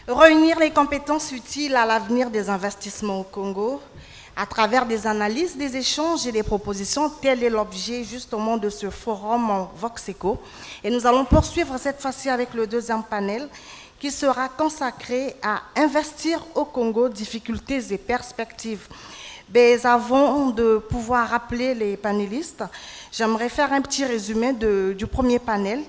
Réunir les compétences utiles à l'avenir des investissements au Congo à travers des analyses, des échanges et des propositions, tel est l'objet justement de ce forum en Voxeco. Et nous allons poursuivre cette fois-ci avec le deuxième panel qui sera consacré à investir au Congo, difficultés et perspectives. Mais avant de pouvoir rappeler les panélistes, j'aimerais faire un petit résumé du premier panel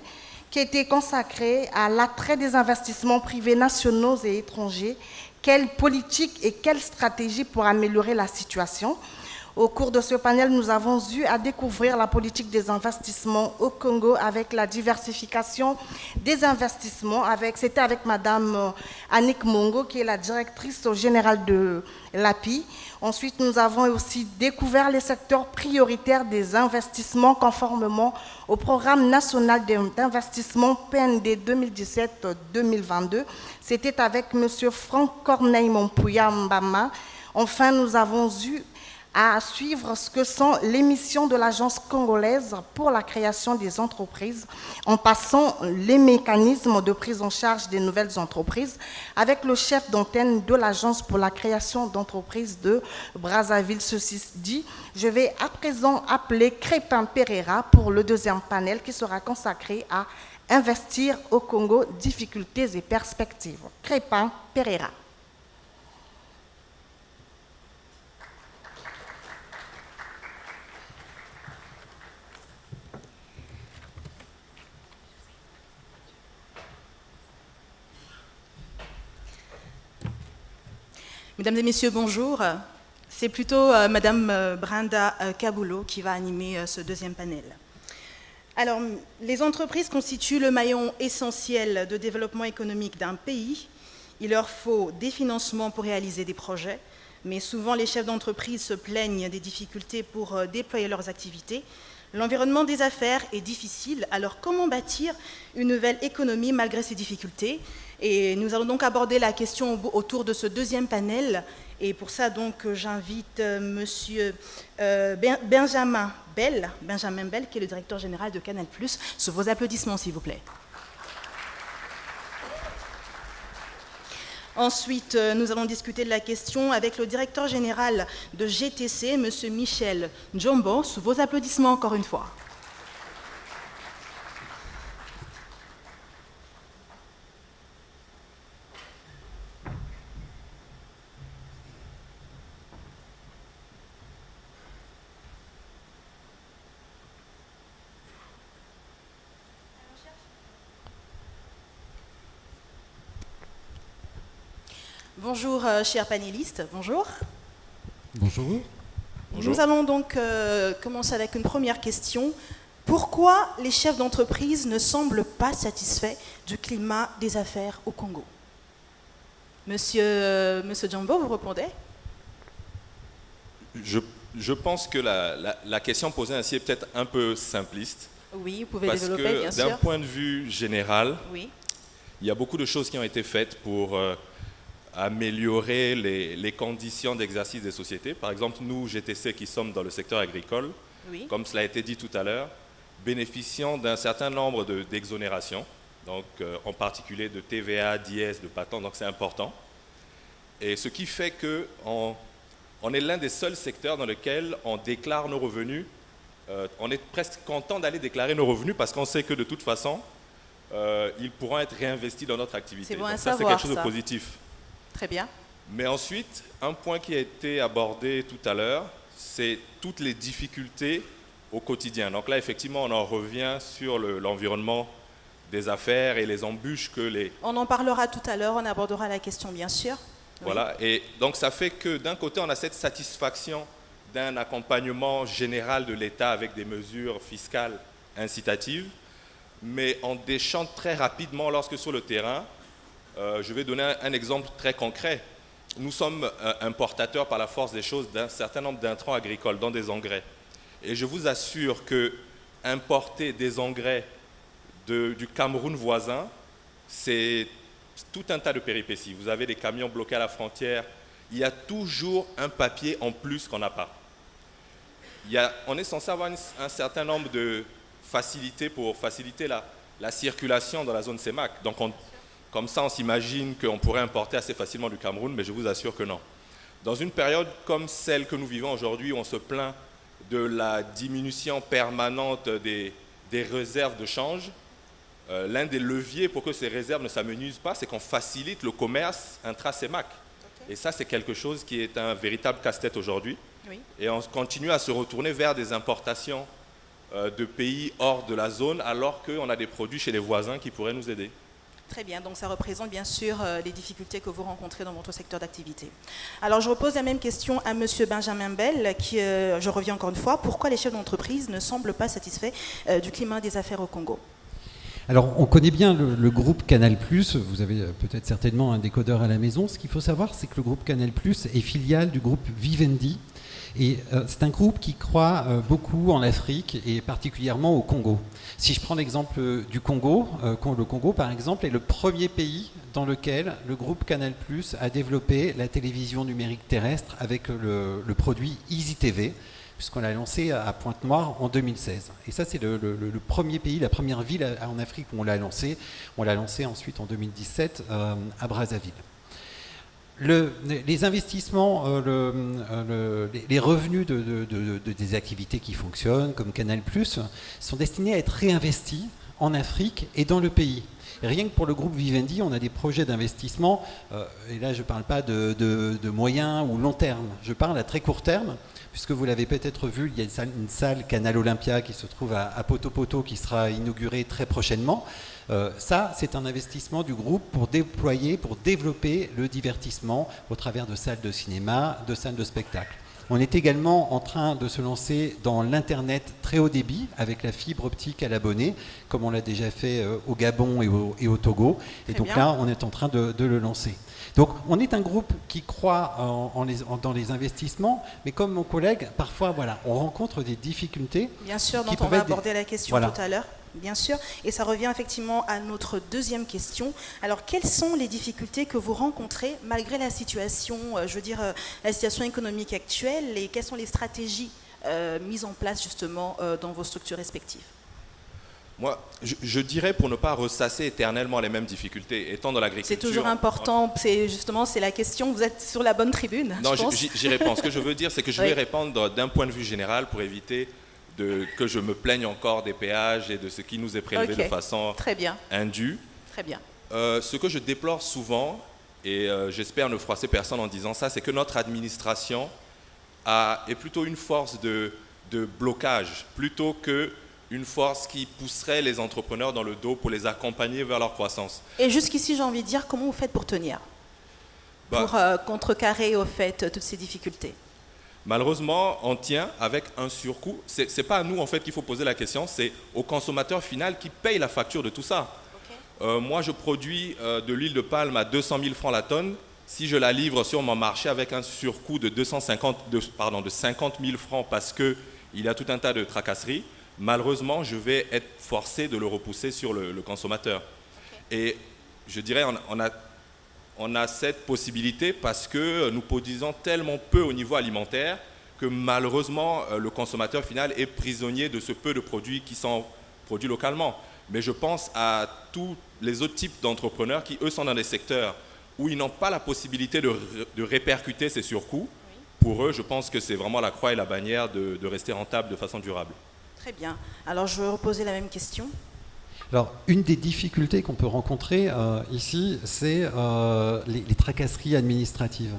qui a été consacré à l'attrait des investissements privés nationaux et étrangers. Quelle politique et quelle stratégie pour améliorer la situation? Au cours de ce panel, nous avons eu à découvrir la politique des investissements au Congo avec la diversification des investissements. C'était avec Madame Annick Mongo, qui est la directrice générale de l'API. Ensuite, nous avons aussi découvert les secteurs prioritaires des investissements conformément au programme national d'investissement PND 2017-2022. C'était avec M. Franck Corneille Mompouya Mbama. Enfin, nous avons eu à suivre ce que sont les missions de l'Agence congolaise pour la création des entreprises, en passant les mécanismes de prise en charge des nouvelles entreprises, avec le chef d'antenne de l'Agence pour la création d'entreprises de Brazzaville. Ceci dit, je vais à présent appeler Crépin Pereira pour le deuxième panel qui sera consacré à investir au Congo, difficultés et perspectives. Crépin Pereira. Mesdames et messieurs, bonjour. C'est plutôt Madame Brenda Kabulo qui va animer ce deuxième panel. Alors, les entreprises constituent le maillon essentiel de développement économique d'un pays. Il leur faut des financements pour réaliser des projets, mais souvent les chefs d'entreprise se plaignent des difficultés pour déployer leurs activités. L'environnement des affaires est difficile, alors comment bâtir une nouvelle économie malgré ces difficultés? Et nous allons donc aborder la question autour de ce deuxième panel. Et pour ça, donc, j'invite Monsieur Benjamin Bell, qui est le directeur général de Canal+. Sous vos applaudissements, s'il vous plaît. Ensuite, nous allons discuter de la question avec le directeur général de GTC, Monsieur Michel Njombo. Sous vos applaudissements, encore une fois. Bonjour, chers panélistes. Bonjour. Bonjour. Nous allons donc commencer avec une première question. Pourquoi les chefs d'entreprise ne semblent pas satisfaits du climat des affaires au Congo? Monsieur Djambo, vous répondez? Je pense que la question posée ainsi est peut-être un peu simpliste. Oui, vous pouvez développer, bien sûr. Parce que d'un point de vue général, oui, il y a beaucoup de choses qui ont été faites pour améliorer les conditions d'exercice des sociétés. Par exemple, nous, GTC, qui sommes dans le secteur agricole, oui, comme cela a été dit tout à l'heure, bénéficions d'un certain nombre d'exonérations, donc en particulier de TVA, d'IS, de patents, donc c'est important. Et ce qui fait qu'on est l'un des seuls secteurs dans lequel on déclare nos revenus. On est presque content d'aller déclarer nos revenus parce qu'on sait que de toute façon, ils pourront être réinvestis dans notre activité. C'est bon à donc ça, c'est savoir, quelque chose de positif. Très bien. Mais ensuite, un point qui a été abordé tout à l'heure, c'est toutes les difficultés au quotidien. Donc là, effectivement, on en revient sur l'environnement des affaires et les embûches que les... On en parlera tout à l'heure, on abordera la question, bien sûr. Voilà, oui. Et donc ça fait que d'un côté, on a cette satisfaction d'un accompagnement général de l'État avec des mesures fiscales incitatives, mais on déchante très rapidement lorsque sur le terrain, je vais donner un exemple très concret. Nous sommes importateurs par la force des choses d'un certain nombre d'intrants agricoles, dont des engrais. Et je vous assure que importer des engrais du Cameroun voisin, c'est tout un tas de péripéties. Vous avez des camions bloqués à la frontière. Il y a toujours un papier en plus qu'on n'a pas. On est censé avoir un certain nombre de facilités pour faciliter la circulation dans la zone CEMAC. Donc Comme ça, on s'imagine qu'on pourrait importer assez facilement du Cameroun, mais je vous assure que non. Dans une période comme celle que nous vivons aujourd'hui, où on se plaint de la diminution permanente des réserves de change, l'un des leviers pour que ces réserves ne s'amenuisent pas, c'est qu'on facilite le commerce intra-CEMAC. Et ça, c'est quelque chose qui est un véritable casse-tête aujourd'hui. Oui. Et on continue à se retourner vers des importations de pays hors de la zone, alors qu'on a des produits chez les voisins qui pourraient nous aider. Très bien, donc ça représente bien sûr les difficultés que vous rencontrez dans votre secteur d'activité. Alors je repose la même question à M. Benjamin Bell, qui, je reviens encore une fois, pourquoi les chefs d'entreprise ne semblent pas satisfaits du climat des affaires au Congo? Alors, on connaît bien le groupe Canal+, vous avez peut-être certainement un décodeur à la maison. Ce qu'il faut savoir, c'est que le groupe Canal+, est filiale du groupe Vivendi. Et c'est un groupe qui croit beaucoup en Afrique et particulièrement au Congo. Si je prends l'exemple du Congo, le Congo par exemple est le premier pays dans lequel le groupe Canal+ a développé la télévision numérique terrestre avec le produit EasyTV, puisqu'on l'a lancé à Pointe-Noire en 2016. Et ça, c'est le premier pays, la première ville en Afrique où on l'a lancé. On l'a lancé ensuite en 2017 à Brazzaville. Les investissements, les revenus des activités qui fonctionnent, comme Canal+, sont destinés à être réinvestis en Afrique et dans le pays. Et rien que pour le groupe Vivendi, on a des projets d'investissement, et là je ne parle pas de moyen ou long terme, je parle à très court terme, puisque vous l'avez peut-être vu, il y a une salle Canal Olympia qui se trouve à Poto qui sera inaugurée très prochainement. Ça, c'est un investissement du groupe pour développer le divertissement au travers de salles de cinéma, de salles de spectacle. On est également en train de se lancer dans l'Internet très haut débit avec la fibre optique à l'abonné, comme on l'a déjà fait au Gabon et au Togo. Et donc là, on est en train de le lancer. Donc on est un groupe qui croit dans les investissements, mais comme mon collègue, parfois voilà, on rencontre des difficultés. Bien sûr, dont on va aborder la question tout à l'heure. Bien sûr, et ça revient effectivement à notre deuxième question. Alors, quelles sont les difficultés que vous rencontrez malgré la situation, la situation économique actuelle, et quelles sont les stratégies mises en place justement dans vos structures respectives? Moi, je dirais, pour ne pas ressasser éternellement les mêmes difficultés, étant dans l'agriculture... C'est toujours important, c'est la question, vous êtes sur la bonne tribune. Non, j'y réponds. Ce que je veux dire, c'est que je vais répondre d'un point de vue général pour éviter que je me plaigne encore des péages et de ce qui nous est prélevé de façon indue. Très bien. Ce que je déplore souvent, et j'espère ne froisser personne en disant ça, c'est que notre administration est plutôt une force de blocage, plutôt qu'une force qui pousserait les entrepreneurs dans le dos pour les accompagner vers leur croissance. Et jusqu'ici, j'ai envie de dire, comment vous faites pour tenir, pour contrecarrer au fait toutes ces difficultés? Malheureusement, on tient avec un surcoût. Ce n'est pas à nous en fait qu'il faut poser la question, c'est au consommateur final qui paye la facture de tout ça. Okay. Moi, je produis de l'huile de palme à 200 000 francs la tonne. Si je la livre sur mon marché avec un surcoût de 50 000 francs parce qu'il y a tout un tas de tracasseries, malheureusement, je vais être forcé de le repousser sur le consommateur. Okay. Et je dirais, on a cette possibilité parce que nous produisons tellement peu au niveau alimentaire que malheureusement le consommateur final est prisonnier de ce peu de produits qui sont produits localement. Mais je pense à tous les autres types d'entrepreneurs qui, eux, sont dans des secteurs où ils n'ont pas la possibilité de répercuter ces surcoûts. Pour eux, je pense que c'est vraiment la croix et la bannière de rester rentable de façon durable. Très bien. Alors, je vais reposer la même question. Alors, une des difficultés qu'on peut rencontrer ici, c'est les tracasseries administratives.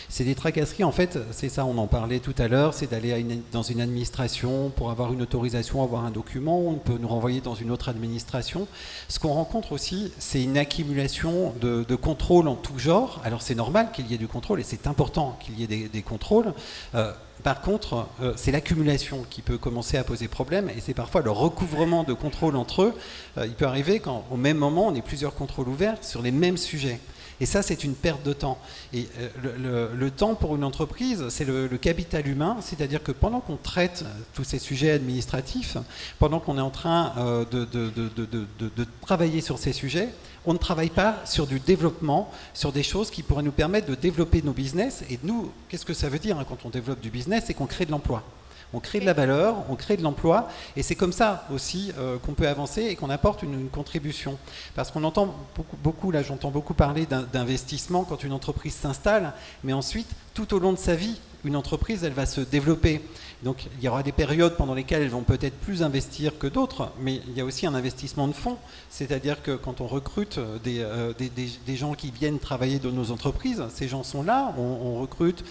C'est des tracasseries, en fait, c'est ça, on en parlait tout à l'heure, c'est d'aller dans une administration pour avoir une autorisation, avoir un document, on peut nous renvoyer dans une autre administration. Ce qu'on rencontre aussi, c'est une accumulation de contrôles en tout genre. Alors, c'est normal qu'il y ait du contrôle et c'est important qu'il y ait des contrôles. Par contre, c'est l'accumulation qui peut commencer à poser problème et c'est parfois le recouvrement de contrôles entre eux. Il peut arriver qu'au même moment, on ait plusieurs contrôles ouverts sur les mêmes sujets. Et ça, c'est une perte de temps. Et le temps pour une entreprise, c'est le capital humain, c'est-à-dire que pendant qu'on traite tous ces sujets administratifs, pendant qu'on est en train de travailler sur ces sujets, on ne travaille pas sur du développement, sur des choses qui pourraient nous permettre de développer nos business. Et nous, qu'est-ce que ça veut dire quand on développe du business? C'est qu'on crée de l'emploi. On crée de la valeur, on crée de l'emploi, et c'est comme ça aussi qu'on peut avancer et qu'on apporte une contribution. Parce qu'on entend beaucoup, là j'entends beaucoup parler d'investissement quand une entreprise s'installe, mais ensuite, tout au long de sa vie, une entreprise, elle va se développer. Donc il y aura des périodes pendant lesquelles elles vont peut-être plus investir que d'autres, mais il y a aussi un investissement de fonds, c'est-à-dire que quand on recrute des gens qui viennent travailler dans nos entreprises, ces gens sont là, on recrute,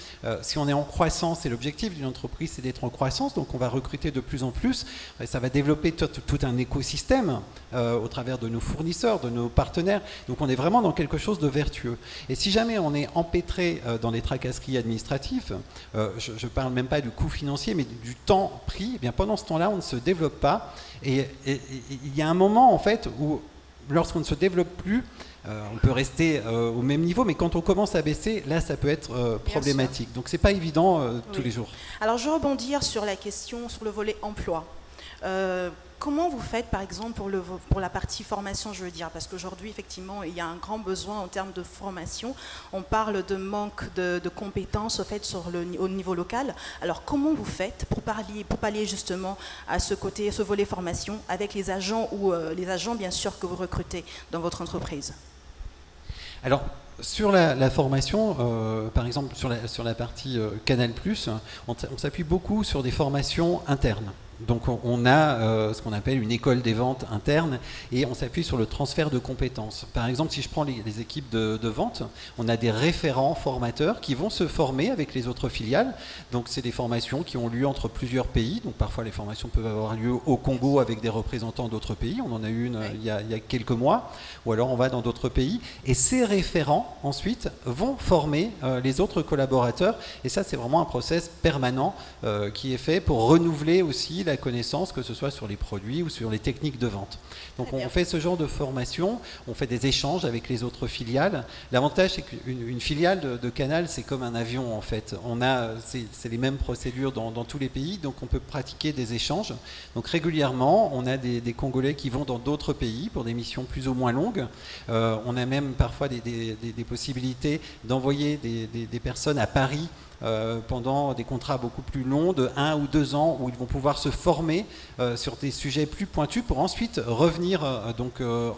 si on est en croissance, et l'objectif d'une entreprise c'est d'être en croissance, donc on va recruter de plus en plus, et ça va développer tout un écosystème au travers de nos fournisseurs, de nos partenaires, donc on est vraiment dans quelque chose de vertueux. Et si jamais on est empêtré dans les tracasseries administratives, je ne parle même pas du coût financier, mais du temps pris, eh bien pendant ce temps-là, on ne se développe pas. Et il y a un moment, en fait, où lorsqu'on ne se développe plus, on peut rester au même niveau, mais quand on commence à baisser, là, ça peut être problématique. Donc, ce n'est pas évident tous les jours. Alors, je vais rebondir sur la question, sur le volet emploi. Comment vous faites, par exemple, pour la partie formation, je veux dire, parce qu'aujourd'hui, effectivement, il y a un grand besoin en termes de formation. On parle de manque de compétences au fait au niveau local. Alors, comment vous faites pour pallier justement à ce côté, ce volet formation avec les agents les agents, bien sûr, que vous recrutez dans votre entreprise? Alors, sur la formation, par exemple, sur la partie Canal+, on s'appuie beaucoup sur des formations internes. Donc on a ce qu'on appelle une école des ventes interne et on s'appuie sur le transfert de compétences. Par exemple, si je prends les équipes de vente, on a des référents formateurs qui vont se former avec les autres filiales. Donc c'est des formations qui ont lieu entre plusieurs pays. Donc parfois les formations peuvent avoir lieu au Congo avec des représentants d'autres pays. On en a eu une il y a quelques mois. Ou alors on va dans d'autres pays. Et ces référents ensuite vont former les autres collaborateurs. Et ça c'est vraiment un process permanent qui est fait pour renouveler aussi la connaissance, que ce soit sur les produits ou sur les techniques de vente. Donc on fait ce genre de formation, on fait des échanges avec les autres filiales. L'avantage, c'est qu'une filiale de Canal, c'est comme un avion en fait. C'est les mêmes procédures dans tous les pays, donc on peut pratiquer des échanges. Donc régulièrement, on a des Congolais qui vont dans d'autres pays pour des missions plus ou moins longues. On a même parfois des possibilités d'envoyer des personnes à Paris pendant des contrats beaucoup plus longs, de 1 ou 2 ans, où ils vont pouvoir se former sur des sujets plus pointus pour ensuite revenir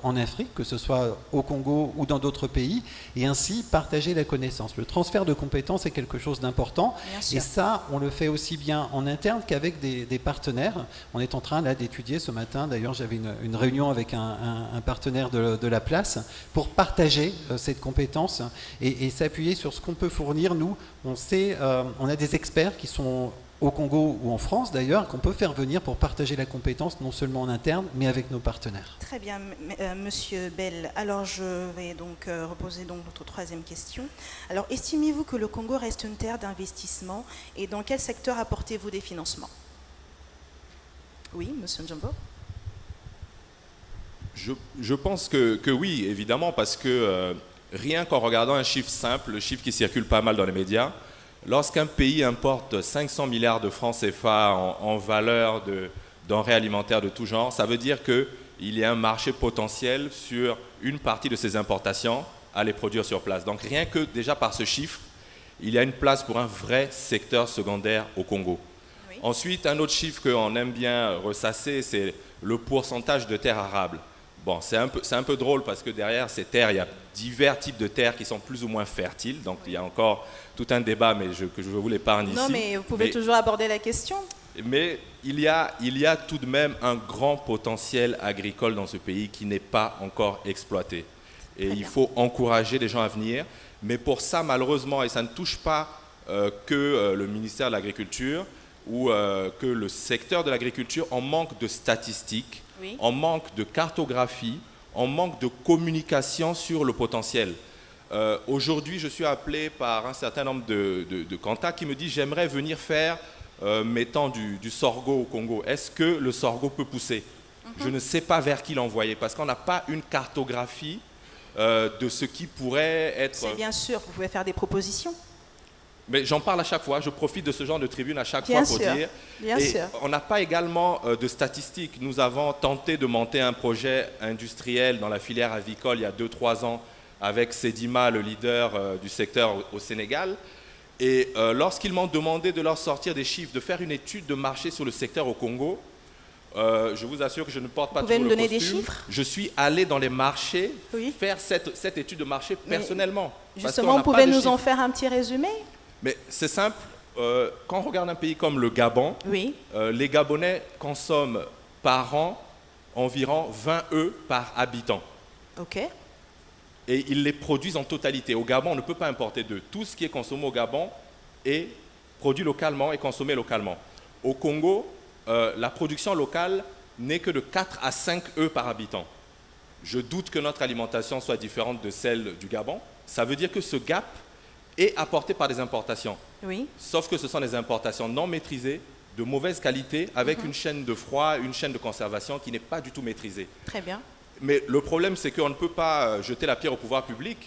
en Afrique, que ce soit au Congo ou dans d'autres pays, et ainsi partager la connaissance. Le transfert de compétences est quelque chose d'important, et ça, on le fait aussi bien en interne qu'avec des partenaires. On est en train là d'étudier ce matin, d'ailleurs j'avais une réunion avec un partenaire de la place pour partager cette compétence et s'appuyer sur ce qu'on peut fournir. Nous, on a des experts qui sont au Congo ou en France d'ailleurs, qu'on peut faire venir pour partager la compétence non seulement en interne, mais avec nos partenaires. Très bien, Monsieur Bell. Alors je vais donc reposer notre troisième question. Alors estimez-vous que le Congo reste une terre d'investissement et dans quel secteur apportez-vous des financements? Oui, Monsieur Njombo. Je pense que oui, évidemment, parce que rien qu'en regardant un chiffre simple, le chiffre qui circule pas mal dans les médias, lorsqu'un pays importe 500 milliards de francs CFA en valeur de denrées alimentaires de tout genre, ça veut dire qu'il y a un marché potentiel sur une partie de ces importations à les produire sur place. Donc rien que déjà par ce chiffre, il y a une place pour un vrai secteur secondaire au Congo. Oui. Ensuite, un autre chiffre qu'on aime bien ressasser, c'est le pourcentage de terres arables. Bon, c'est un peu drôle parce que derrière ces terres, il y a divers types de terres qui sont plus ou moins fertiles. Donc il y a encore tout un débat, mais que je vous l'épargne ici. Non, mais vous pouvez toujours aborder la question. Mais il y a tout de même un grand potentiel agricole dans ce pays qui n'est pas encore exploité. Et il faut encourager les gens à venir. Mais pour ça, malheureusement, et ça ne touche pas que le ministère de l'Agriculture ou que le secteur de l'agriculture, on manque de statistiques. Oui. On manque de cartographie, on manque de communication sur le potentiel. Aujourd'hui, je suis appelé par un certain nombre de contacts qui me disent « j'aimerais venir faire, mettons, du sorgho au Congo. Est-ce que le sorgho peut pousser ?» Je ne sais pas vers qui l'envoyer parce qu'on n'a pas une cartographie de ce qui pourrait être… C'est bien sûr, vous pouvez faire des propositions. Mais j'en parle à chaque fois, je profite de ce genre de tribune à chaque fois pour dire. Bien sûr. On n'a pas également de statistiques. Nous avons tenté de monter un projet industriel dans la filière avicole il y a 2-3 ans avec Sedima, le leader du secteur au Sénégal. Et lorsqu'ils m'ont demandé de leur sortir des chiffres, de faire une étude de marché sur le secteur au Congo, je vous assure que je ne porte pas Vous pouvez toujours nous le donner des costume. chiffres? Je suis allé dans les marchés Oui. faire cette étude de marché personnellement. Parce Justement, qu'on vous n'a pas pouvez de nous en chiffres. faire un petit résumé? Mais c'est simple, quand on regarde un pays comme le Gabon, Oui. les Gabonais consomment par an environ 20 œufs par habitant. OK. Et ils les produisent en totalité. Au Gabon, on ne peut pas importer d'œufs. Tout ce qui est consommé au Gabon est produit localement et consommé localement. Au Congo, la production locale n'est que de 4 à 5 œufs par habitant. Je doute que notre alimentation soit différente de celle du Gabon. Ça veut dire que ce gap est apporté par des importations. Oui. Sauf que ce sont des importations non maîtrisées, de mauvaise qualité, avec une chaîne de froid, une chaîne de conservation qui n'est pas du tout maîtrisée. Très bien. Mais le problème, c'est qu'on ne peut pas jeter la pierre au pouvoir public.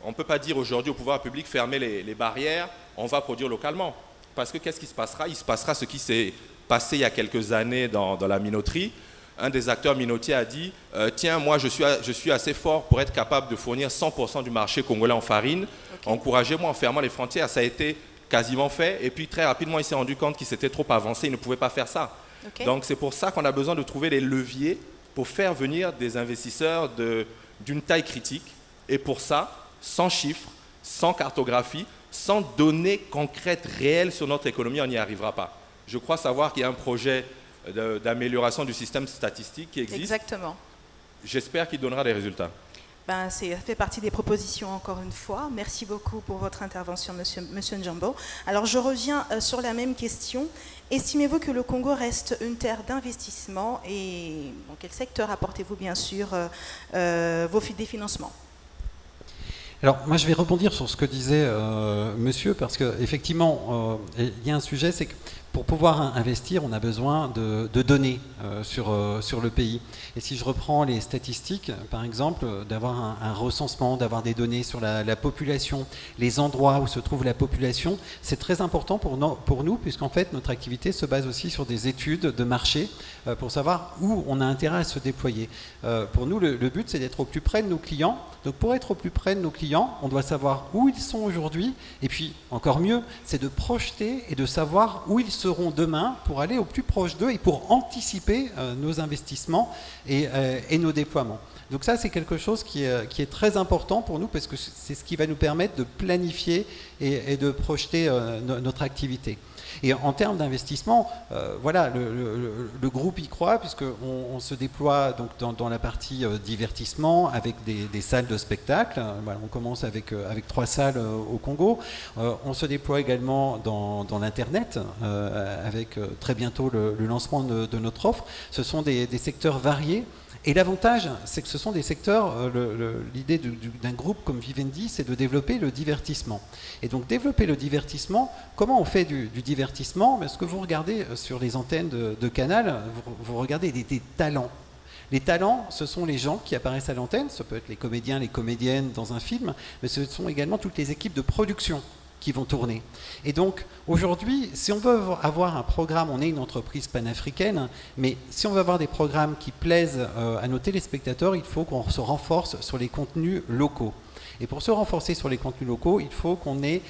On ne peut pas dire aujourd'hui au pouvoir public, fermez les barrières, on va produire localement. Parce que qu'est-ce qui se passera? Il se passera ce qui s'est passé il y a quelques années dans la minoterie. Un des acteurs minotiers a dit tiens, moi je suis assez fort pour être capable de fournir 100% du marché congolais en farine. Okay. Encouragez-moi en fermant les frontières. Ça a été quasiment fait. Et puis très rapidement, il s'est rendu compte qu'il s'était trop avancé. Il ne pouvait pas faire ça. Okay. Donc c'est pour ça qu'on a besoin de trouver les leviers pour faire venir des investisseurs d'une taille critique. Et pour ça, sans chiffres, sans cartographie, sans données concrètes, réelles sur notre économie, on n'y arrivera pas. Je crois savoir qu'il y a un projet d'amélioration du système statistique qui existe. Exactement. J'espère qu'il donnera des résultats. Ça fait partie des propositions, encore une fois. Merci beaucoup pour votre intervention, monsieur Njambo. Alors, je reviens sur la même question. Estimez-vous que le Congo reste une terre d'investissement et dans quel secteur apportez-vous, bien sûr, des financements? Alors, moi, je vais rebondir sur ce que disait monsieur, parce qu'effectivement, il y a un sujet, c'est que pour pouvoir investir, on a besoin de données sur le pays. Et si je reprends les statistiques, par exemple, d'avoir un recensement, d'avoir des données sur la population, les endroits où se trouve la population, c'est très important pour nous, puisqu'en fait, notre activité se base aussi sur des études de marché pour savoir où on a intérêt à se déployer. Pour nous, le but, c'est d'être au plus près de nos clients. Donc, pour être au plus près de nos clients, on doit savoir où ils sont aujourd'hui. Et puis, encore mieux, c'est de projeter et de savoir où ils seront demain pour aller au plus proche d'eux et pour anticiper nos investissements et nos déploiements. Donc ça, c'est quelque chose qui est très important pour nous parce que c'est ce qui va nous permettre de planifier et de projeter notre activité. Et en termes d'investissement, voilà, le groupe y croit puisqu'on se déploie donc dans la partie divertissement avec des salles de spectacle. Voilà, on commence avec 3 salles au Congo. On se déploie également dans l'Internet avec très bientôt le lancement de notre offre. Ce sont des secteurs variés. Et l'avantage, c'est que ce sont des secteurs, l'idée d'un groupe comme Vivendi, c'est de développer le divertissement. Et donc développer le divertissement, comment on fait du divertissement? Parce que vous regardez sur les antennes de Canal, vous regardez des talents. Les talents, ce sont les gens qui apparaissent à l'antenne, ça peut être les comédiens, les comédiennes dans un film, mais ce sont également toutes les équipes de production qui vont tourner. Et donc, aujourd'hui, si on veut avoir un programme, on est une entreprise panafricaine, mais si on veut avoir des programmes qui plaisent à nos téléspectateurs, il faut qu'on se renforce sur les contenus locaux. Et pour se renforcer sur les contenus locaux, il faut qu'on ait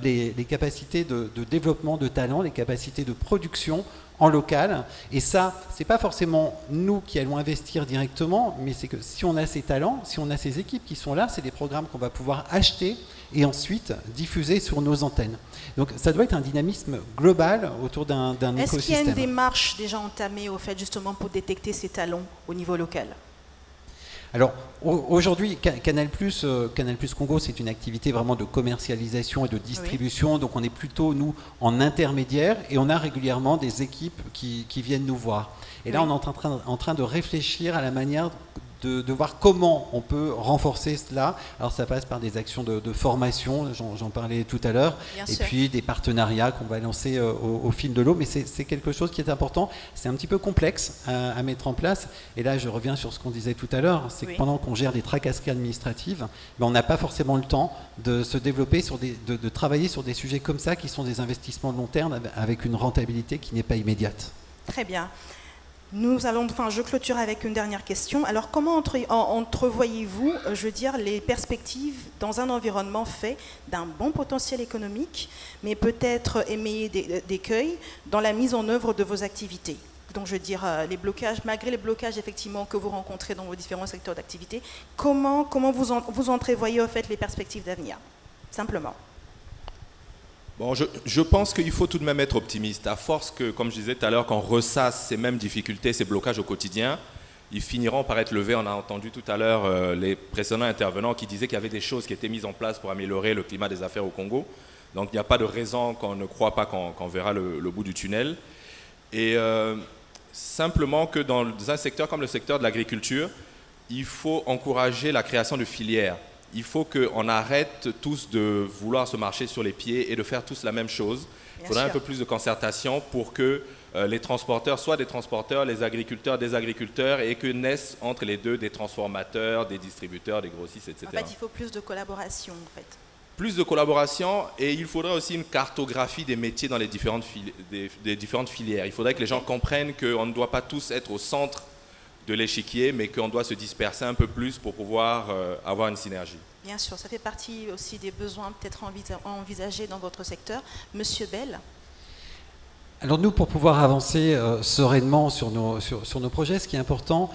les capacités de développement de talent, les capacités de production en local. Et ça, c'est pas forcément nous qui allons investir directement, mais c'est que si on a ces talents, si on a ces équipes qui sont là, c'est des programmes qu'on va pouvoir acheter et ensuite diffuser sur nos antennes. Donc ça doit être un dynamisme global autour d'un écosystème. Est-ce qu'il y a une démarche déjà entamée au fait justement pour détecter ces talents au niveau local? Alors aujourd'hui, Canal+ Congo, c'est une activité vraiment de commercialisation et de distribution, oui. Donc on est plutôt, nous, en intermédiaire et on a régulièrement des équipes qui viennent nous voir. Et là, oui. On est en train de réfléchir à la manière de voir comment on peut renforcer cela. Alors ça passe par des actions de formation, j'en parlais tout à l'heure, et puis des partenariats qu'on va lancer au fil de l'eau, mais c'est quelque chose qui est important, c'est un petit peu complexe à mettre en place, et là je reviens sur ce qu'on disait tout à l'heure, c'est que pendant qu'on gère des tracasseries administratives, on n'a pas forcément le temps de se développer, de travailler sur des sujets comme ça, qui sont des investissements de long terme avec une rentabilité qui n'est pas immédiate. Très bien. Je clôture avec une dernière question. Alors, comment entrevoyez-vous, les perspectives dans un environnement fait d'un bon potentiel économique, mais peut-être émaillé d'écueils dans la mise en œuvre de vos activités? Donc, les blocages, malgré les blocages effectivement que vous rencontrez dans vos différents secteurs d'activité, comment vous entrevoyez en fait les perspectives d'avenir? Simplement. Bon, je pense qu'il faut tout de même être optimiste. À force que, comme je disais tout à l'heure, qu'on ressasse ces mêmes difficultés, ces blocages au quotidien, ils finiront par être levés. On a entendu tout à l'heure les précédents intervenants qui disaient qu'il y avait des choses qui étaient mises en place pour améliorer le climat des affaires au Congo. Donc il n'y a pas de raison qu'on ne croit pas qu'on verra le bout du tunnel. Et simplement que dans un secteur comme le secteur de l'agriculture, il faut encourager la création de filières. Il faut qu'on arrête tous de vouloir se marcher sur les pieds et de faire tous la même chose. Il faudrait un peu plus de concertation pour que les transporteurs soient des transporteurs, les agriculteurs des agriculteurs, et que naissent entre les deux des transformateurs, des distributeurs, des grossistes, etc. En fait, il faut plus de collaboration, en fait. Plus de collaboration, et il faudrait aussi une cartographie des métiers dans les différentes filières. Il faudrait que les gens comprennent qu'on ne doit pas tous être au centre de l'échiquier, mais qu'on doit se disperser un peu plus pour pouvoir avoir une synergie. Bien sûr, ça fait partie aussi des besoins peut-être envisagés dans votre secteur. Monsieur Bell? Alors nous, pour pouvoir avancer sereinement sur nos projets, ce qui est important,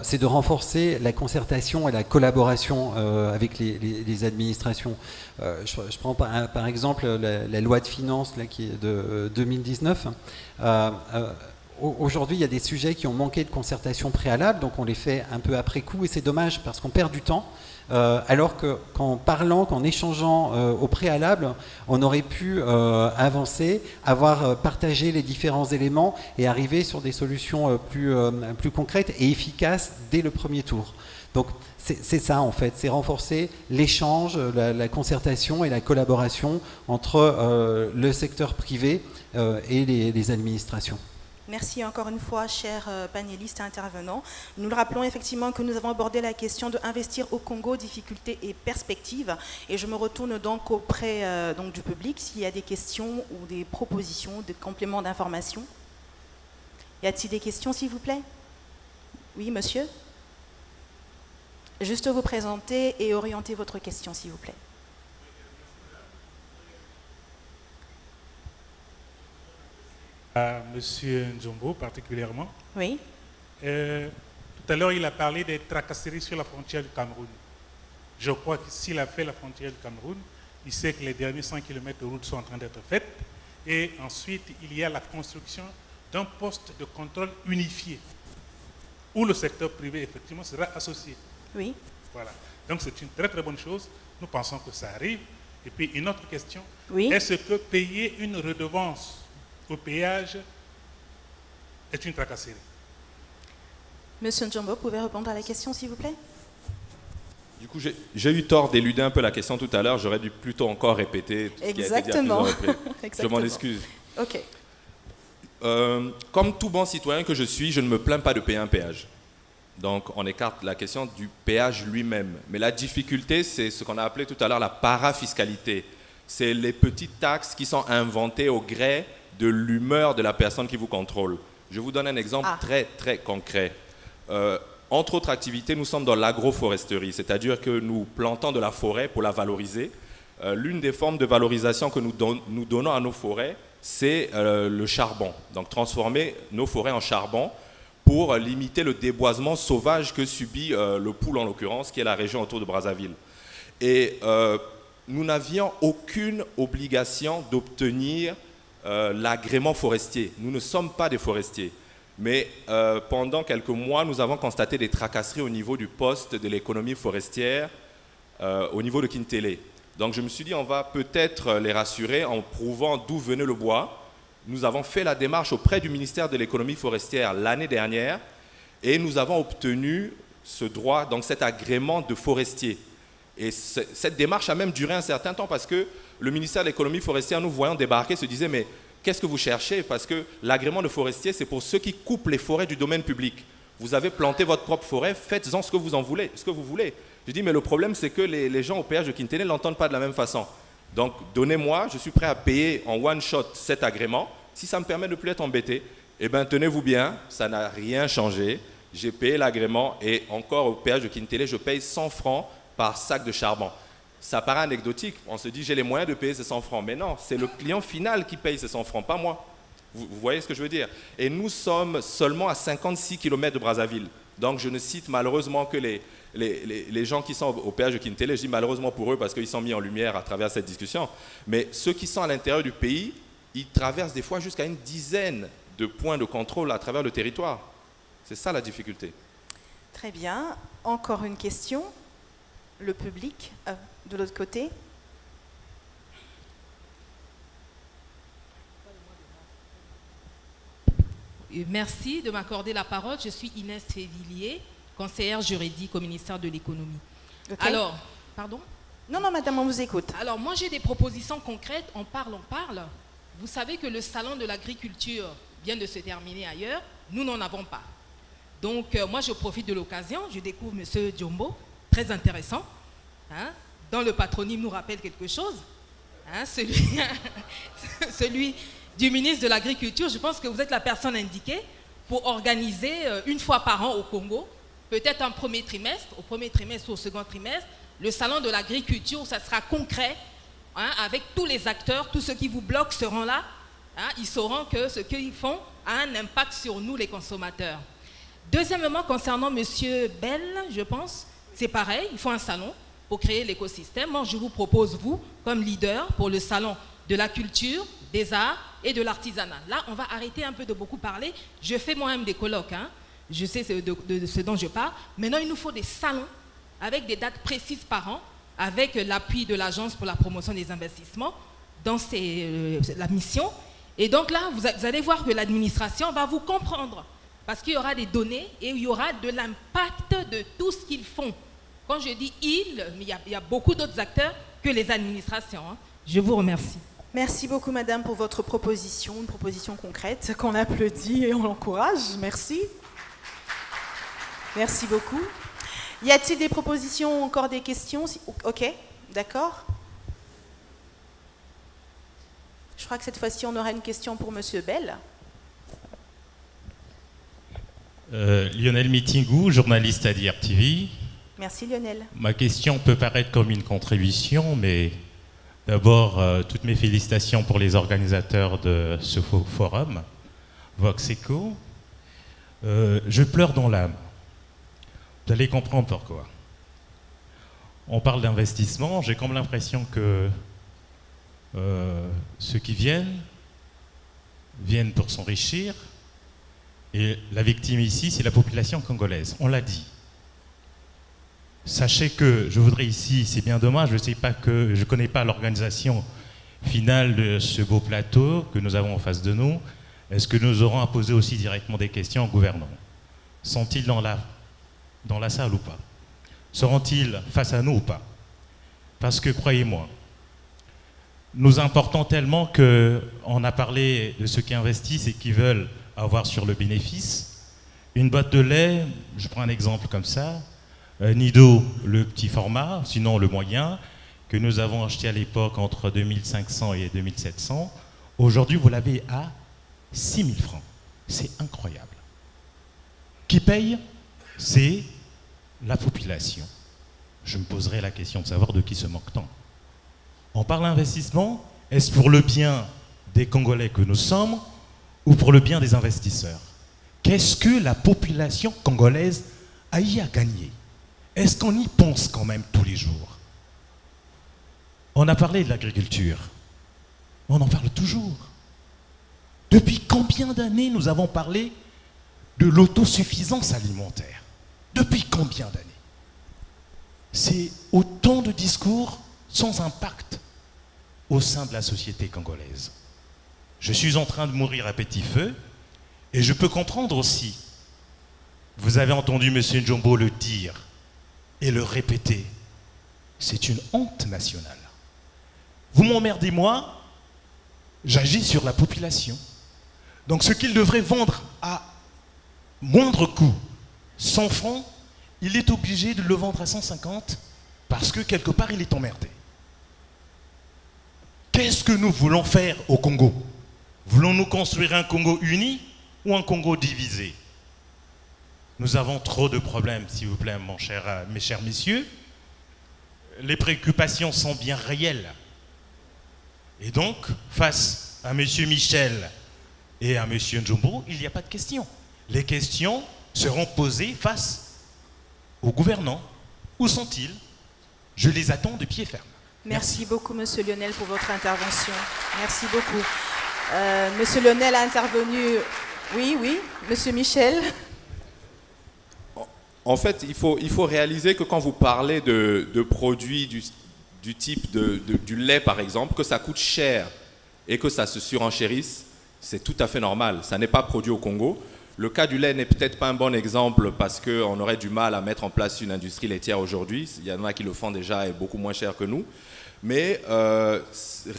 c'est de renforcer la concertation et la collaboration avec les administrations. Je prends par exemple la loi de finances là, qui est de 2019. Aujourd'hui, il y a des sujets qui ont manqué de concertation préalable, donc on les fait un peu après coup, et c'est dommage parce qu'on perd du temps. Alors qu'en échangeant au préalable, on aurait pu avancer, avoir partagé les différents éléments et arriver sur des solutions plus concrètes et efficaces dès le premier tour. Donc c'est ça en fait, c'est renforcer l'échange, la concertation et la collaboration entre le secteur privé et les administrations. Merci encore une fois, chers panélistes et intervenants. Nous le rappelons effectivement que nous avons abordé la question de investir au Congo, difficultés et perspectives. Et je me retourne donc auprès du public s'il y a des questions ou des propositions, des compléments d'information. Y a-t-il des questions, s'il vous plaît? Oui, monsieur? Juste vous présenter et orienter votre question, s'il vous plaît. À Monsieur Nzombo particulièrement. Oui. Tout à l'heure, il a parlé des tracasseries sur la frontière du Cameroun. Je crois que s'il a fait la frontière du Cameroun, il sait que les derniers 100 km de route sont en train d'être faits. Et ensuite, il y a la construction d'un poste de contrôle unifié où le secteur privé, effectivement, sera associé. Oui. Voilà. Donc, c'est une très, très bonne chose. Nous pensons que ça arrive. Et puis, une autre question. Oui. Est-ce que payer une redevance au péage est une tracasserie? Monsieur Njombo, pouvez répondre à la question, s'il vous plaît? Du coup, j'ai eu tort d'éluder un peu la question tout à l'heure. J'aurais dû plutôt encore répéter tout ce qui a été dit à plusieurs reprises. Je m'en excuse. Ok. Comme tout bon citoyen que je suis, je ne me plains pas de payer un péage. Donc, on écarte la question du péage lui-même. Mais la difficulté, c'est ce qu'on a appelé tout à l'heure la parafiscalité. C'est les petites taxes qui sont inventées au gré de l'humeur de la personne qui vous contrôle. Je vous donne un exemple très, très concret. Entre autres activités, nous sommes dans l'agroforesterie, c'est-à-dire que nous plantons de la forêt pour la valoriser. L'une des formes de valorisation que nous donnons à nos forêts, c'est le charbon. Donc, transformer nos forêts en charbon pour limiter le déboisement sauvage que subit le Poul, en l'occurrence, qui est la région autour de Brazzaville. Et nous n'avions aucune obligation d'obtenir l'agrément forestier. Nous ne sommes pas des forestiers. Mais pendant quelques mois, nous avons constaté des tracasseries au niveau du poste de l'économie forestière, au niveau de Kintélé. Donc je me suis dit, on va peut-être les rassurer en prouvant d'où venait le bois. Nous avons fait la démarche auprès du ministère de l'économie forestière l'année dernière et nous avons obtenu ce droit, donc cet agrément de forestier. Et cette démarche a même duré un certain temps parce que le ministère de l'économie forestière, nous voyant débarquer, se disait mais qu'est-ce que vous cherchez? Parce que l'agrément de forestier, c'est pour ceux qui coupent les forêts du domaine public. Vous avez planté votre propre forêt, faites-en ce que vous voulez. Je dis mais le problème, c'est que les gens au péage de Kintélé ne l'entendent pas de la même façon. Donc donnez-moi, je suis prêt à payer en one shot cet agrément si ça me permet de ne plus être embêté. Eh bien, tenez-vous bien, ça n'a rien changé. J'ai payé l'agrément et encore au péage de Kinitélé, je paye 100 francs par sac de charbon. Ça paraît anecdotique. On se dit, j'ai les moyens de payer ces 100 francs. Mais non, c'est le client final qui paye ces 100 francs, pas moi. Vous voyez ce que je veux dire? Et nous sommes seulement à 56 km de Brazzaville. Donc, je ne cite malheureusement que les gens qui sont au péage de Kinitélé. Je dis malheureusement pour eux parce qu'ils sont mis en lumière à travers cette discussion. Mais ceux qui sont à l'intérieur du pays, ils traversent des fois jusqu'à une dizaine de points de contrôle à travers le territoire. C'est ça la difficulté. Très bien. Encore une question. Le public, de l'autre côté. Merci de m'accorder la parole. Je suis Inès Févillier, conseillère juridique au ministère de l'économie. Okay. Alors, pardon? Non, madame, on vous écoute. Alors, moi, j'ai des propositions concrètes. On parle. Vous savez que le salon de l'agriculture vient de se terminer ailleurs. Nous n'en avons pas. Donc, moi, je profite de l'occasion. Je découvre M. Djombo, très intéressant. Hein, dont le patronyme nous rappelle quelque chose. Hein, celui du ministre de l'Agriculture. Je pense que vous êtes la personne indiquée pour organiser une fois par an au Congo, peut-être au premier trimestre ou au second trimestre, le salon de l'agriculture où ça sera concret, hein, avec tous les acteurs, tous ceux qui vous bloquent seront là. Hein, ils sauront que ce qu'ils font a un impact sur nous, les consommateurs. Deuxièmement, concernant M. Bell, je pense, c'est pareil, il faut un salon pour créer l'écosystème. Moi, je vous propose, vous, comme leader pour le salon de la culture, des arts et de l'artisanat. Là, on va arrêter un peu de beaucoup parler. Je fais moi-même des colloques, hein. Je sais de ce dont je parle. Maintenant, il nous faut des salons avec des dates précises par an, avec l'appui de l'Agence pour la promotion des investissements dans la mission. Et donc là, vous allez voir que l'administration va vous comprendre parce qu'il y aura des données et il y aura de l'impact de tout ce qu'ils font. Quand je dis ils, il y a beaucoup d'autres acteurs que les administrations. Hein. Je vous remercie. Merci beaucoup, madame, pour votre proposition, une proposition concrète qu'on applaudit et on l'encourage. Merci. Merci beaucoup. Y a-t-il des propositions, encore des questions? Ok, d'accord. Je crois que cette fois-ci, on aura une question pour monsieur Bell. Lionel Mitingou, journaliste à DRTV. Merci Lionel. Ma question peut paraître comme une contribution, mais d'abord, toutes mes félicitations pour les organisateurs de ce forum, Voxeco. Je pleure dans l'âme. Vous allez comprendre pourquoi. On parle d'investissement, j'ai comme l'impression que ceux qui viennent pour s'enrichir, et la victime ici, c'est la population congolaise. On l'a dit. Sachez que je voudrais ici, c'est bien dommage, je ne connais pas l'organisation finale de ce beau plateau que nous avons en face de nous. Est-ce que nous aurons à poser aussi directement des questions au gouvernement? Sont-ils dans la salle ou pas? Seront-ils face à nous ou pas? Parce que croyez-moi, nous importons tellement qu'on a parlé de ceux qui investissent et qui veulent avoir sur le bénéfice. Une boîte de lait, je prends un exemple comme ça, Nido, le petit format, sinon le moyen, que nous avons acheté à l'époque entre 2500 et 2700, aujourd'hui vous l'avez à 6000 francs. C'est incroyable. Qui paye? C'est la population. Je me poserai la question de savoir de qui se moque tant. On parle d'investissement, est-ce pour le bien des Congolais que nous sommes ou pour le bien des investisseurs? Qu'est-ce que la population congolaise a y à gagner? Est-ce qu'on y pense quand même tous les jours? On a parlé de l'agriculture. On en parle toujours. Depuis combien d'années nous avons parlé de l'autosuffisance alimentaire? Depuis combien d'années? C'est autant de discours sans impact au sein de la société congolaise. Je suis en train de mourir à petit feu et je peux comprendre aussi. Vous avez entendu M. Djombo le dire et le répéter. C'est une honte nationale. Vous m'emmerdez, moi, j'agis sur la population. Donc ce qu'il devrait vendre à moindre coût, 100 francs, il est obligé de le vendre à 150 parce que quelque part il est emmerdé. Qu'est-ce que nous voulons faire au Congo? Voulons-nous construire un Congo uni ou un Congo divisé? Nous avons trop de problèmes, s'il vous plaît, mes chers messieurs. Les préoccupations sont bien réelles. Et donc, face à M. Michel et à M. Njombo, il n'y a pas de questions. Les questions seront posées face aux gouvernants. Où sont-ils? Je les attends de pied ferme. Merci beaucoup, Monsieur Lionel, pour votre intervention. Merci beaucoup. Monsieur Lionel a intervenu. Oui, Monsieur Michel. En fait, il faut réaliser que quand vous parlez de produits du type du lait, par exemple, que ça coûte cher et que ça se surenchérisse, c'est tout à fait normal. Ça n'est pas produit au Congo. Le cas du lait n'est peut-être pas un bon exemple parce qu'on aurait du mal à mettre en place une industrie laitière aujourd'hui. Il y en a qui le font déjà et beaucoup moins cher que nous. Mais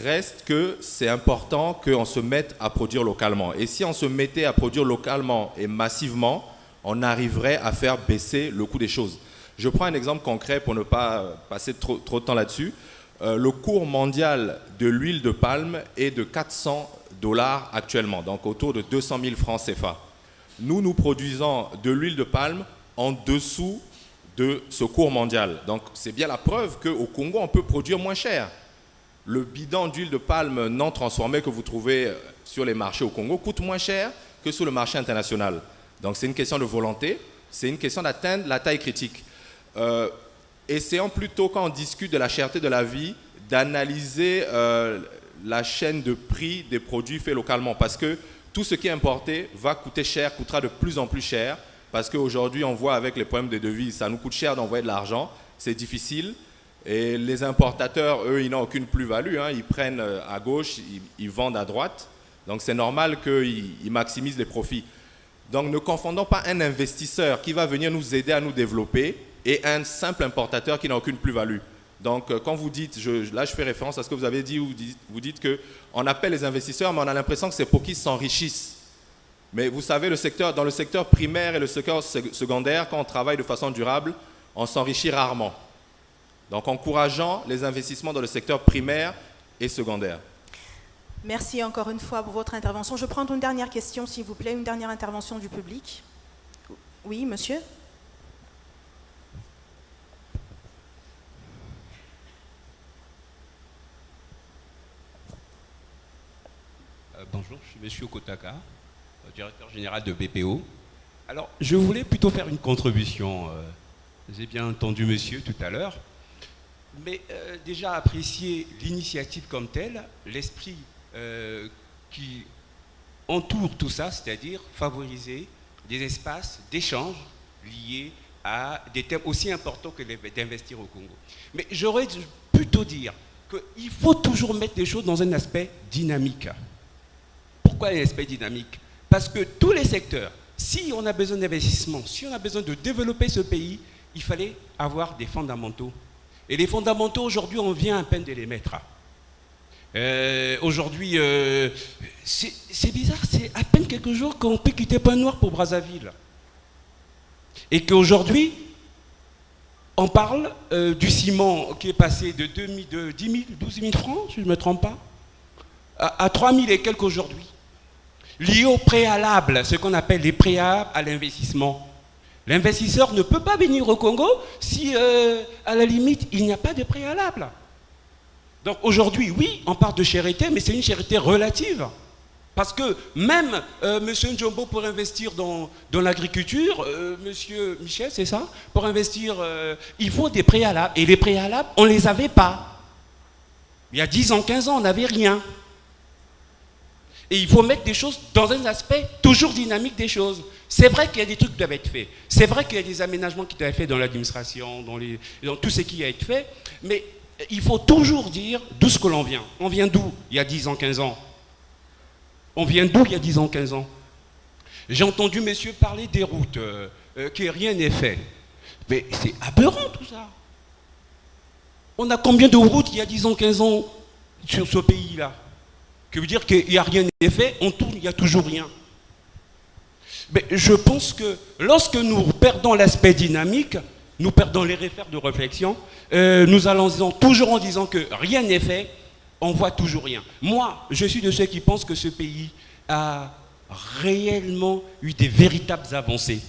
reste que c'est important qu'on se mette à produire localement. Et si on se mettait à produire localement et massivement, on arriverait à faire baisser le coût des choses. Je prends un exemple concret pour ne pas passer trop de temps là-dessus. Le cours mondial de l'huile de palme est de $400 actuellement, donc autour de 200 000 francs CFA. Nous produisons de l'huile de palme en dessous de ce cours mondial. Donc c'est bien la preuve qu'au Congo, on peut produire moins cher. Le bidon d'huile de palme non transformée que vous trouvez sur les marchés au Congo coûte moins cher que sur le marché international. Donc c'est une question de volonté, c'est une question d'atteindre la taille critique. Essayons plutôt, quand on discute de la cherté de la vie, d'analyser la chaîne de prix des produits faits localement, parce que tout ce qui est importé va coûter cher, coûtera de plus en plus cher, parce qu'aujourd'hui on voit avec les problèmes des devises, ça nous coûte cher d'envoyer de l'argent, c'est difficile, et les importateurs, eux, ils n'ont aucune plus-value, hein. Ils prennent à gauche, ils vendent à droite, donc c'est normal qu'ils maximisent les profits. Donc ne confondons pas un investisseur qui va venir nous aider à nous développer et un simple importateur qui n'a aucune plus-value. Donc quand vous dites, là je fais référence à ce que vous avez dit, vous dites qu'on appelle les investisseurs, mais on a l'impression que c'est pour qu'ils s'enrichissent. Mais vous savez, dans le secteur primaire et le secteur secondaire, quand on travaille de façon durable, on s'enrichit rarement. Donc encourageant les investissements dans le secteur primaire et secondaire. Merci encore une fois pour votre intervention. Je prends une dernière question, s'il vous plaît, une dernière intervention du public. Oui, monsieur? Bonjour, je suis monsieur Okotaka, directeur général de BPO. Alors, je voulais plutôt faire une contribution. J'ai bien entendu monsieur tout à l'heure, mais déjà apprécier l'initiative comme telle, l'esprit qui entoure tout ça, c'est-à-dire favoriser des espaces d'échange liés à des thèmes aussi importants que d'investir au Congo. Mais j'aurais plutôt dire qu'il faut toujours mettre les choses dans un aspect dynamique. Pourquoi un aspect dynamique? Parce que tous les secteurs, si on a besoin d'investissement, si on a besoin de développer ce pays, il fallait avoir des fondamentaux. Et les fondamentaux, aujourd'hui, on vient à peine de les mettre. Aujourd'hui, c'est bizarre, c'est à peine quelques jours qu'on peut quitter Pointe-Noire pour Brazzaville. Et qu'aujourd'hui, on parle du ciment qui est passé de 10 000, 12 000 francs, si je ne me trompe pas, à 3 000 et quelques aujourd'hui. Lié au préalable, ce qu'on appelle les préalables à l'investissement. L'investisseur ne peut pas venir au Congo si, à la limite, il n'y a pas de préalable. Donc aujourd'hui, oui, on parle de charité, mais c'est une charité relative. Parce que même M. Njombo, pour investir dans l'agriculture, M. Michel, c'est ça? Pour investir, il faut des préalables. Et les préalables, on ne les avait pas. Il y a 10 ans, 15 ans, on n'avait rien. Et il faut mettre des choses dans un aspect toujours dynamique des choses. C'est vrai qu'il y a des trucs qui doivent être faits. C'est vrai qu'il y a des aménagements qui doivent être faits dans l'administration, dans tout ce qui a été fait. Mais il faut toujours dire d'où ce que l'on vient. On vient d'où il y a 10 ans, 15 ans? On vient d'où il y a 10 ans, 15 ans? J'ai entendu messieurs parler des routes, que rien n'est fait. Mais c'est aberrant tout ça. On a combien de routes il y a 10 ans, 15 ans sur ce pays-là? Que veut dire qu'il n'y a rien n'est fait, on tourne, il n'y a toujours rien. Mais je pense que lorsque nous perdons l'aspect dynamique, nous perdons les réfères de réflexion, nous allons toujours en disant que rien n'est fait, on voit toujours rien. Moi, je suis de ceux qui pensent que ce pays a réellement eu des véritables avancées.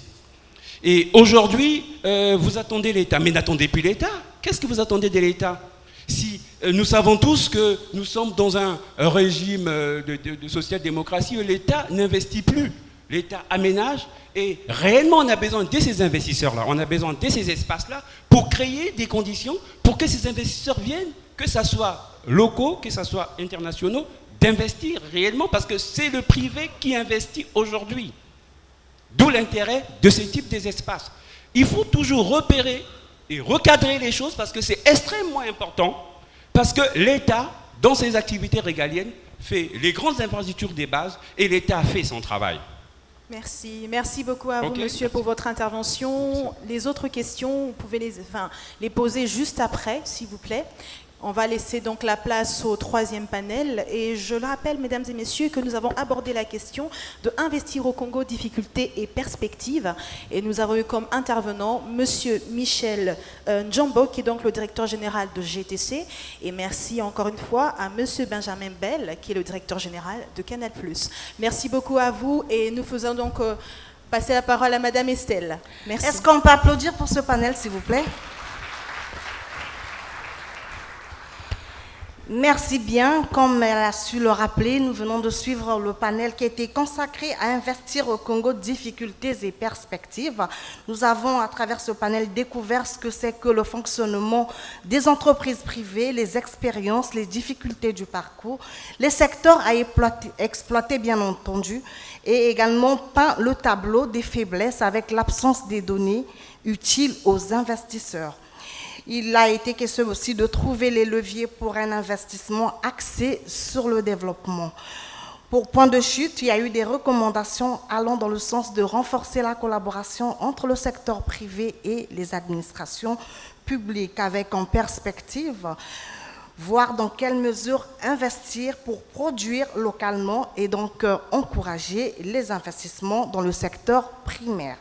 Et aujourd'hui, vous attendez l'État. Mais n'attendez plus l'État. Qu'est-ce que vous attendez de l'État? Si nous savons tous que nous sommes dans un régime de social-démocratie où l'État n'investit plus. L'État aménage et réellement on a besoin de ces investisseurs-là, on a besoin de ces espaces-là pour créer des conditions pour que ces investisseurs viennent, que ce soit locaux, que ce soit internationaux, d'investir réellement parce que c'est le privé qui investit aujourd'hui. D'où l'intérêt de ce type d'espace. Il faut toujours repérer et recadrer les choses parce que c'est extrêmement important, parce que l'État, dans ses activités régaliennes, fait les grandes infrastructures des bases et l'État fait son travail. Merci. Merci beaucoup à vous, monsieur, pour votre intervention. Les autres questions, vous pouvez les poser juste après, s'il vous plaît. On va laisser donc la place au troisième panel. Et je le rappelle, mesdames et messieurs, que nous avons abordé la question de investir au Congo, difficultés et perspectives. Et nous avons eu comme intervenant monsieur Michel Njombo, qui est donc le directeur général de GTC. Et merci encore une fois à monsieur Benjamin Bell, qui est le directeur général de Canal+. Merci beaucoup à vous. Et nous faisons donc passer la parole à madame Estelle. Merci. Est-ce qu'on peut applaudir pour ce panel, s'il vous plaît? Merci bien. Comme elle a su le rappeler, nous venons de suivre le panel qui a été consacré à investir au Congo, difficultés et perspectives. Nous avons, à travers ce panel, découvert ce que c'est que le fonctionnement des entreprises privées, les expériences, les difficultés du parcours, les secteurs à exploiter, bien entendu, et également peint le tableau des faiblesses avec l'absence des données utiles aux investisseurs. Il a été question aussi de trouver les leviers pour un investissement axé sur le développement. Pour point de chute, il y a eu des recommandations allant dans le sens de renforcer la collaboration entre le secteur privé et les administrations publiques, avec en perspective voir dans quelle mesure investir pour produire localement et donc encourager les investissements dans le secteur primaire.